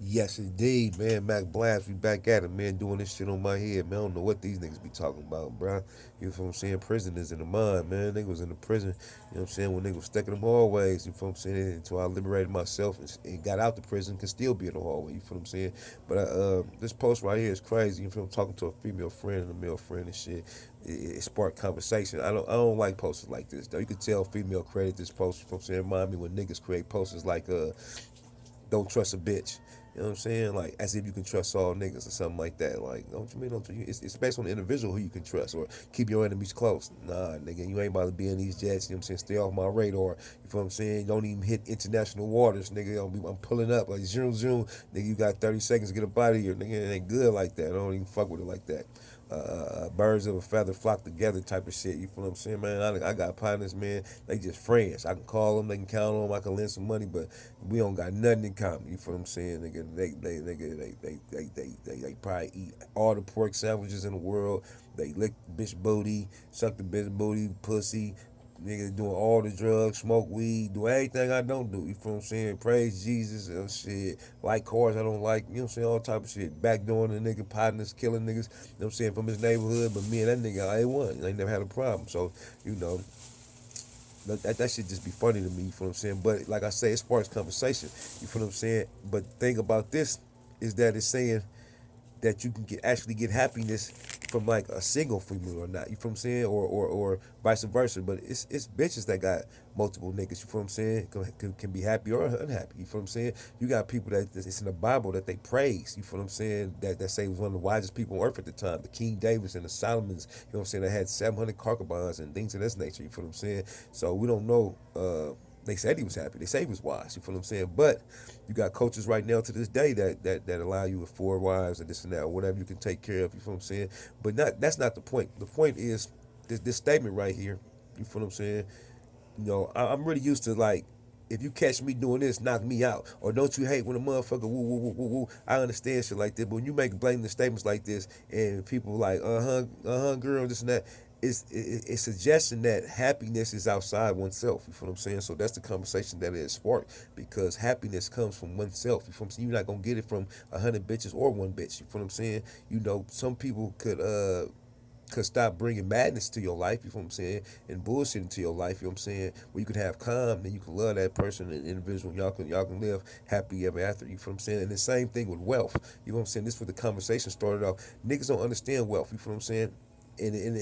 Yes, indeed, man. Macblast, we back at it, man, doing this shit on my head, man. I don't know what these niggas be talking about, bro. You feel what I'm saying? Prison is in the mind, man. Niggas was in the prison, you know what I'm saying, when niggas was stuck in them hallways, you feel what I'm saying? Until I liberated myself and got out the prison, can still be in the hallway, you feel what I'm saying? But this post right here is crazy. You feel I'm talking to a female friend and a male friend and shit. It sparked conversation. I don't like posters like this, though. You could tell female created this post, you feel what I'm saying? Remind me when niggas create posters like, don't trust a bitch. You know what I'm saying? Like, as if you can trust all niggas or something like that. Like, don't you mean, don't you? It's based on the individual who you can trust or keep your enemies close. Nah, nigga, you ain't about to be in these jets. You know what I'm saying? Stay off my radar. You feel what I'm saying? Don't even hit international waters, nigga. I'm pulling up like zoom, zoom. Nigga, you got 30 seconds to get up out of here. Nigga, it ain't good like that. I don't even fuck with it like that. Birds of a feather flock together type of shit. You feel what I'm saying, man? I got partners, man. They just friends. I can call them, they can count on them, I can lend some money, but we don't got nothing in common. You feel what I'm saying? They probably eat all the pork sandwiches in the world. They lick bitch booty, suck the bitch booty, pussy. Nigga doing all the drugs, smoke weed, do everything I don't do. You feel what I'm saying? Praise Jesus and shit. Like cars I don't like, you know what I'm saying? All type of shit. Backdooring the nigga, partners, killing niggas, you know what I'm saying, from his neighborhood. But me and that nigga, I ain't one. I ain't never had a problem. So, you know, that should just be funny to me, you feel what I'm saying? But like I say, it sparks conversation. You feel what I'm saying? But the thing about this is that it's saying that you can actually get happiness from like a single female or not. You feel what I'm saying? Or vice versa. But it's bitches that got multiple niggas. You feel what I'm saying? Can be happy or unhappy. You feel what I'm saying? You got people that it's in the Bible that they praise. You feel what I'm saying? That say was one of the wisest people on earth at the time. The King Davis and the Solomons. You know what I'm saying? They had 700 concubines and things of this nature. You feel what I'm saying? So we don't know. They said he was happy. They say he was wise. You feel what I'm saying? But you got coaches right now to this day that allow you with four wives and this and that, or whatever you can take care of. You feel what I'm saying? But that's not the point. The point is this statement right here. You feel what I'm saying? You know, I'm really used to like. If you catch me doing this, knock me out. Or don't you hate when a motherfucker woo woo woo woo woo? I understand shit like that, but when you make blaming statements like this and people like girl, this and that, it's suggesting that happiness is outside oneself. You feel what I'm saying? So that's the conversation that it sparked because happiness comes from oneself. You feel what I'm saying? You're not gonna get it from 100 bitches or one bitch. You feel what I'm saying? You know, some people could stop bringing madness to your life, you know what I'm saying, and bullshit into your life, you know what I'm saying, where you can have calm, then you can love that person and individual, y'all can live happy ever after, you feel what I'm saying, and the same thing with wealth, you know what I'm saying, this is where the conversation started off, niggas don't understand wealth, you feel what I'm saying, and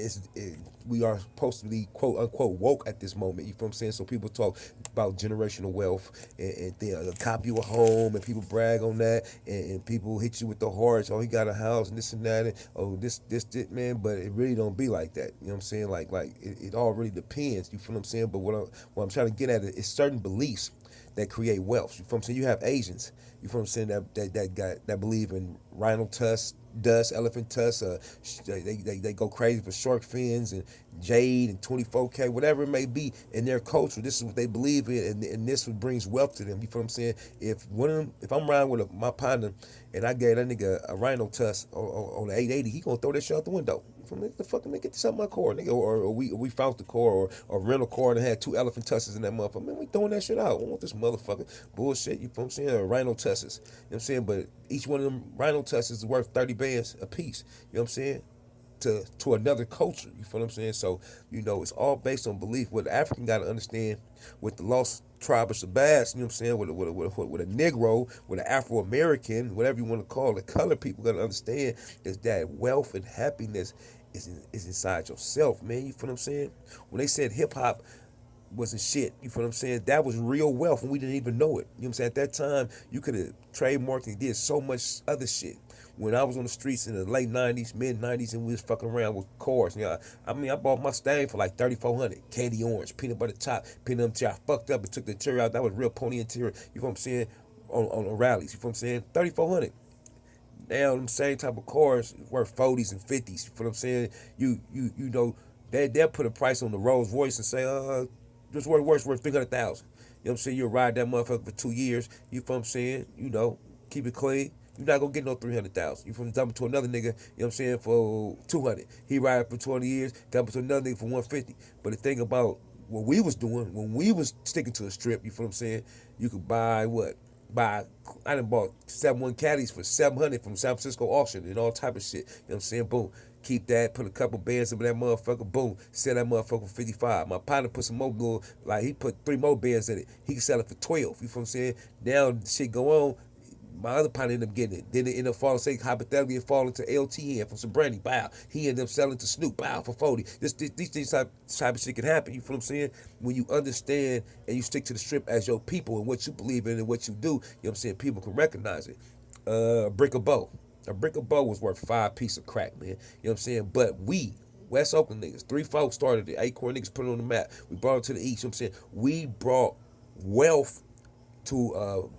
we are supposed to be quote unquote woke at this moment. You feel what I'm saying? So people talk about generational wealth and they copy you a home and people brag on that and people hit you with the hearts. Oh, he got a house and this and that. And, oh, this man. But it really don't be like that. You know what I'm saying? Like it all really depends. You feel what I'm saying? But what I'm trying to get at is certain beliefs that create wealth. You feel what I'm saying? You have Asians. You feel what I'm saying? That believe in rhino tusk, dust, elephant tusk. They go crazy for shark fins and jade and 24K, whatever it may be in their culture. This is what they believe in, and this what brings wealth to them. You feel what I'm saying? If one of them, if I'm riding with my partner and I gave that nigga a rhino tusk on the 880, he gonna throw that shit out the window. From the fuck, nigga, get this out my car, nigga, or we found the car or rental car and had two elephant tusks in that motherfucker. Man, we throwing that shit out. We want this motherfucker bullshit. You feel what I'm saying? Or rhino tusks. You know what I'm saying? But each one of them rhino tusks is worth 30 bands a piece. You know what I'm saying? To another culture. You feel what I'm saying? So, you know, it's all based on belief. What the African got to understand with the lost tribe of Shabazz, you know what I'm saying, with a Negro, with an Afro-American, whatever you want to call it, colored people got to understand is that wealth and happiness is inside yourself, man. You feel what I'm saying? When they said hip-hop wasn't shit. You feel what I'm saying? That was real wealth and we didn't even know it. You know what I'm saying? At that time, you could have trademarked and did so much other shit. When I was on the streets in the late 90s, mid 90s, and we was fucking around with cars. You know, I mean, I bought my Mustang for like 3,400. Candy orange, peanut butter top, peanut interior. I fucked up and took the interior out. That was real pony interior. You feel what I'm saying? On rallies. You feel what I'm saying? 3,400. Now them same type of cars worth 40s and 50s. You feel what I'm saying? You know, they'll put a price on the Rolls Royce and say, this worth 300,000. You know what I'm saying? You'll ride that motherfucker for 2 years. You feel what I'm saying? You know, keep it clean. You're not gonna get no 300,000. You from dumping to another nigga, you know what I'm saying, for 200. He ride for 20 years, dumping to another nigga for 150. But the thing about what we was doing when we was sticking to a strip, you feel what I'm saying? You could buy what? Buy, I done bought 7-1 caddies for 700 from San Francisco auction and all type of shit. You know what I'm saying? Boom. Keep that, put a couple bands over that motherfucker, boom, sell that motherfucker for 55. My partner put some more little, like he put 3 more bands in it. He can sell it for 12. You feel what I'm saying? Now shit go on. My other partner ended up getting it. Then it ended up falling, say hypothetically, it fall into LTN from Sobrani, bow. He ended up selling to Snoop, bow, for 40. These things type of shit can happen. You feel what I'm saying? When you understand and you stick to the strip as your people and what you believe in and what you do, you know what I'm saying? People can recognize it. A brick of bow. A brick of bow was worth 5 pieces of crack, man. You know what I'm saying? But we, West Oakland niggas, 3 folks started it. Acorn niggas put it on the map. We brought it to the east. You know what I'm saying? We brought wealth to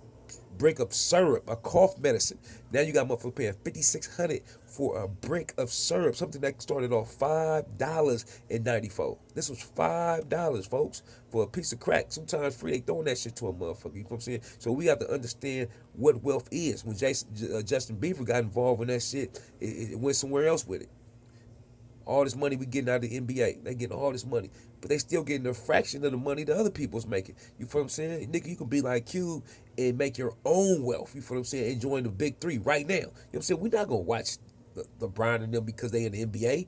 brick of syrup, a cough medicine. Now you got motherfuckers paying $5,600 for a brick of syrup, something that started off $5.94. This was $5, folks, for a piece of crack. Sometimes free, they throwing that shit to a motherfucker. You know what I'm saying? So we have to understand what wealth is. When Justin Bieber got involved in that shit, it went somewhere else with it. All this money we getting out of the NBA. They getting all this money. But they still getting a fraction of the money the other people's making. You feel what I'm saying? Nigga, you can be like Cube and make your own wealth. You feel what I'm saying? And join the big 3 right now. You know what I'm saying? We're not going to watch LeBron and them because they in the NBA.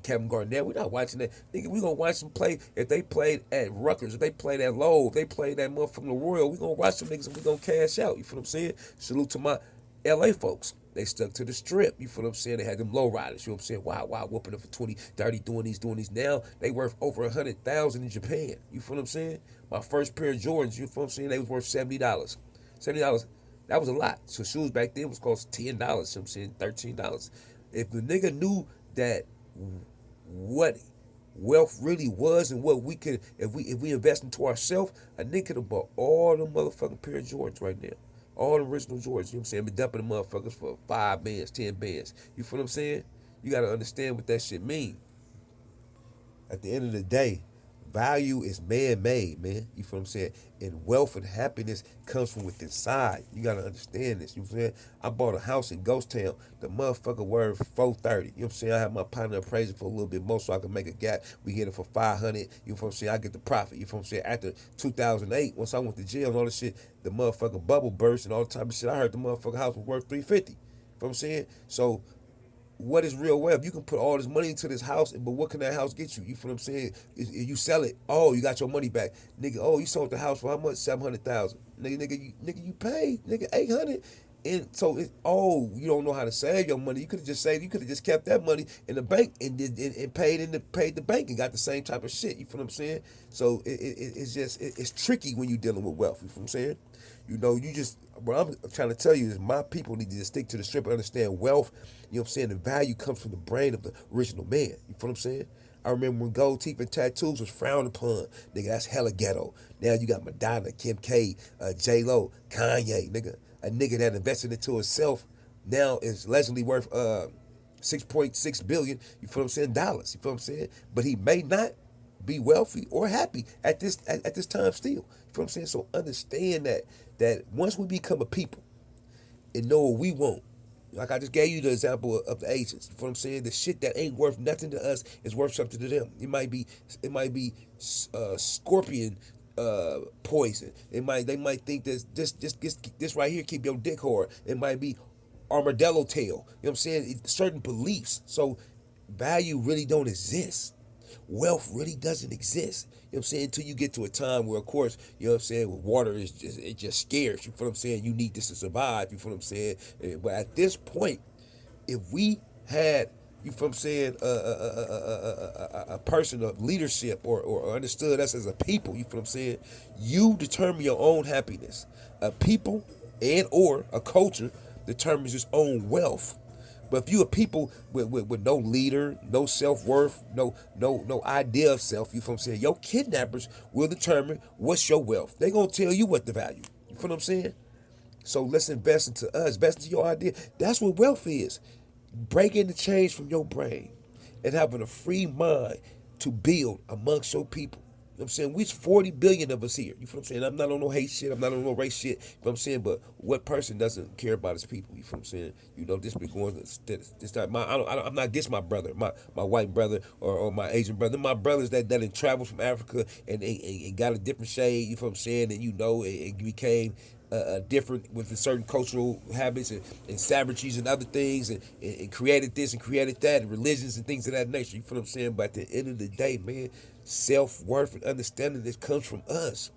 Kevin Garnett, we're not watching that. Nigga, we going to watch them play. If they played at Rutgers, if they played at Lowe, if they played that motherfucking Royal, we going to watch them niggas and we going to cash out. You feel what I'm saying? Salute to my LA folks. They stuck to the strip. You feel what I'm saying? They had them low riders. You know what I'm saying? Wow, whooping them for 20, 30, doing these. Now they worth over 100,000 in Japan. You feel what I'm saying? My first pair of Jordans, you feel what I'm saying? They was worth $70. $70, that was a lot. So shoes back then was cost $10. You know what I'm saying? $13. If the nigga knew that what wealth really was and what we could, if we invest into ourselves, a nigga could have bought all them motherfucking pair of Jordans right now. All the original Jordans, you know what I'm saying? Been dumping the motherfuckers for 5 bands, 10 bands. You feel what I'm saying? You gotta understand what that shit mean. At the end of the day, value is man-made, man. You feel what I'm saying? And wealth and happiness comes from within inside. You gotta understand this. You know what I'm saying? I bought a house in Ghost Town. The motherfucker worth $430. You know what I'm saying? I have my partner appraise it for a little bit more so I can make a gap. We get it for $500. You know what I'm saying? I get the profit. You feel what I'm saying? After 2008, once I went to jail and all this shit, the motherfucking bubble burst and all the type of shit. I heard the motherfucking house was worth $350. You know what I'm saying? So what is real wealth? You can put all this money into this house, but what can that house get you? You feel what I'm saying? If you sell it, oh, you got your money back, nigga. Oh, you sold the house for how much? 700,000. Nigga, you paid, nigga, 800. And so oh, you don't know how to save your money. You could have just saved. You could have just kept that money in the bank and paid the bank and got the same type of shit. You feel what I'm saying? So it's tricky when you're dealing with wealth. You feel what I'm saying? You know, what I'm trying to tell you is my people need to just stick to the strip and understand wealth. You know what I'm saying? The value comes from the brain of the original man. You feel what I'm saying? I remember when gold teeth and tattoos was frowned upon. Nigga, that's hella ghetto. Now you got Madonna, Kim K, J-Lo, Kanye, nigga. A nigga that invested into himself now is allegedly worth 6.6 billion, you feel what I'm saying, dollars. You feel what I'm saying? But he may not be wealthy or happy at this time still. You feel what I'm saying? So understand that once we become a people and know what we want, like I just gave you the example of the Asians. You know what I'm saying? The shit that ain't worth nothing to us is worth something to them. It might be scorpion poison. They might think this right here keep your dick hard. It might be armadillo tail. You know what I'm saying? Certain beliefs. So value really don't exist. Wealth really doesn't exist. You know what I'm saying? Until you get to a time where, of course, you know what I'm saying, with water is just scarce. You feel what I'm saying? You need this to survive. You feel what I'm saying? But at this point, if we had, you feel what I'm saying, a person of leadership or understood us as a people, you feel what I'm saying? You determine your own happiness. A people and or a culture determines its own wealth. But if you a people with no leader, no self-worth, no idea of self, you feel what I'm saying? Your kidnappers will determine what's your wealth. They gonna tell you what the value. You feel what I'm saying? So let's invest into us, invest into your idea. That's what wealth is. Breaking the chains from your brain and having a free mind to build amongst your people. You know what I'm saying? We's 40 billion of us here. You feel what I'm saying? I'm not on no hate shit. I'm not on no race shit. You know what I'm saying? But what person doesn't care about his people? You feel what I'm saying? You know, this be going this time. I'm not against my brother, my white brother or my Asian brother. My brothers that traveled from Africa and got a different shade. You feel what I'm saying? And you know, it became different with the certain cultural habits and savageries and other things and created this and created that and religions and things of that nature. You feel what I'm saying? But at the end of the day, man, self-worth and understanding this comes from us.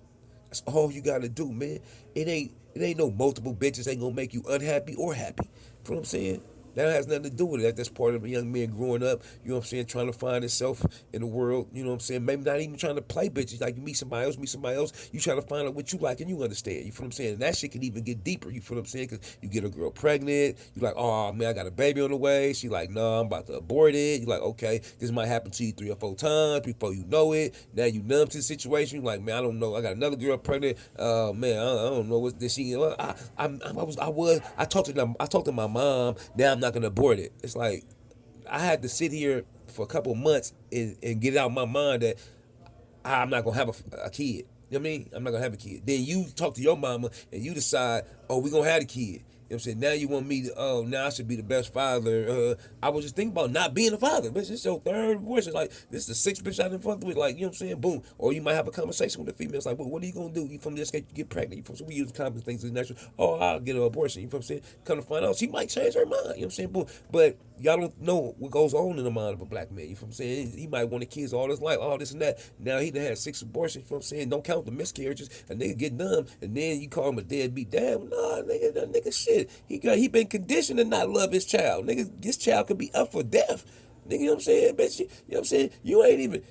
That's all you gotta do, man. It ain't no multiple bitches ain't gonna make you unhappy or happy. You feel what I'm saying? That has nothing to do with it. That's part of a young man growing up, you know what I'm saying, trying to find himself in the world, you know what I'm saying? Maybe not even trying to play bitches. Like you meet somebody else, you trying to find out what you like and you understand. You feel what I'm saying? And that shit can even get deeper, you feel what I'm saying? Because you get a girl pregnant, you like, oh man, I got a baby on the way. She like, no, I'm about to abort it. You like, okay, this might happen to you 3 or 4 times before you know it. Now you numb to the situation. You like, man, I don't know. I got another girl pregnant. Man, I don't know what this she. Well, I talked to my mom. Now I'm not gonna abort it. It's like I had to sit here for a couple months and get it out of my mind that I'm not gonna have a kid. You know what I mean? I'm not gonna have a kid. Then you talk to your mama and you decide, oh, we gonna have a kid. You know what I'm saying? Now you want me to, oh, now I should be the best father. I was just thinking about not being a father. Bitch, it's your third voice. It's like, this is the sixth bitch I done fucked with. Like, you know what I'm saying? Boom. Or you might have a conversation with the female. It's like, well, what are you going to do? You from this get pregnant. You from, so we use common things in natural. Oh, I'll get an abortion. You know what I'm saying? Come to find out, she might change her mind. You know what I'm saying? Boom. But y'all don't know what goes on in the mind of a black man. You know what I'm saying? He might want the kids all his life, all this and that. Now he done had 6 abortions. You know what I'm saying? Don't count the miscarriages. A nigga get numb, and then you call him a deadbeat dad. Nah, nigga, that nigga shit. He been conditioned to not love his child. Nigga, this child could be up for death. Nigga, you know what I'm saying? Bitch, you know what I'm saying? You ain't even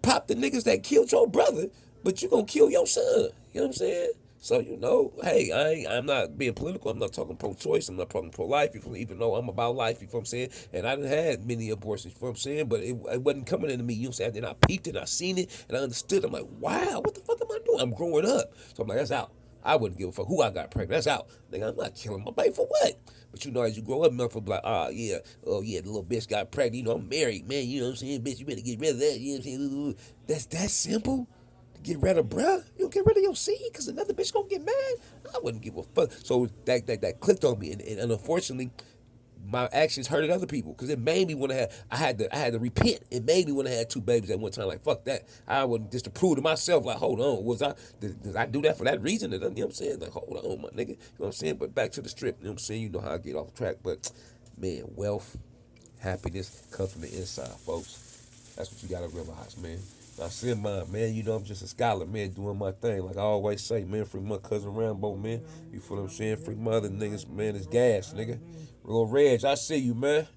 pop the niggas that killed your brother, but you gonna kill your son. You know what I'm saying? So you know, hey, I'm not being political. I'm not talking pro-choice. I'm not talking pro-life. Even though I'm about life. You know what I'm saying? And I done had many abortions. You know what I'm saying? But it wasn't coming into me. You know what I'm saying? And I peeped it. I seen it, and I understood. I'm like, wow, what the fuck am I doing? I'm growing up. So I'm like, that's out. I wouldn't give a fuck who I got pregnant. That's out. Nigga, I'm not killing my baby for what? But you know, as you grow up, motherfucker be like, yeah, oh yeah, the little bitch got pregnant. You know, I'm married, man. You know what I'm saying? Bitch, you better get rid of that. You know what I'm saying? That's that simple? To get rid of bruh? You don't get rid of your seed because another bitch gonna get mad? I wouldn't give a fuck. So that clicked on me. And unfortunately, my actions hurted other people because it made me want to have. I had to repent. It made me want to have 2 babies at one time. Like fuck that. I wouldn't just to prove to myself. Like hold on, did I do that for that reason? You know what I'm saying? Like hold on, my nigga. You know what I'm saying? But back to the strip. You know what I'm saying? You know how I get off track. But man, wealth, happiness comes from the inside, folks. That's what you gotta realize, man. I said mine, man. You know I'm just a scholar, man, doing my thing. Like I always say, man, free my cousin Rambo, man. You feel what I'm saying? Free my other niggas, man. It's gas, nigga. Real Reg, I see you, man.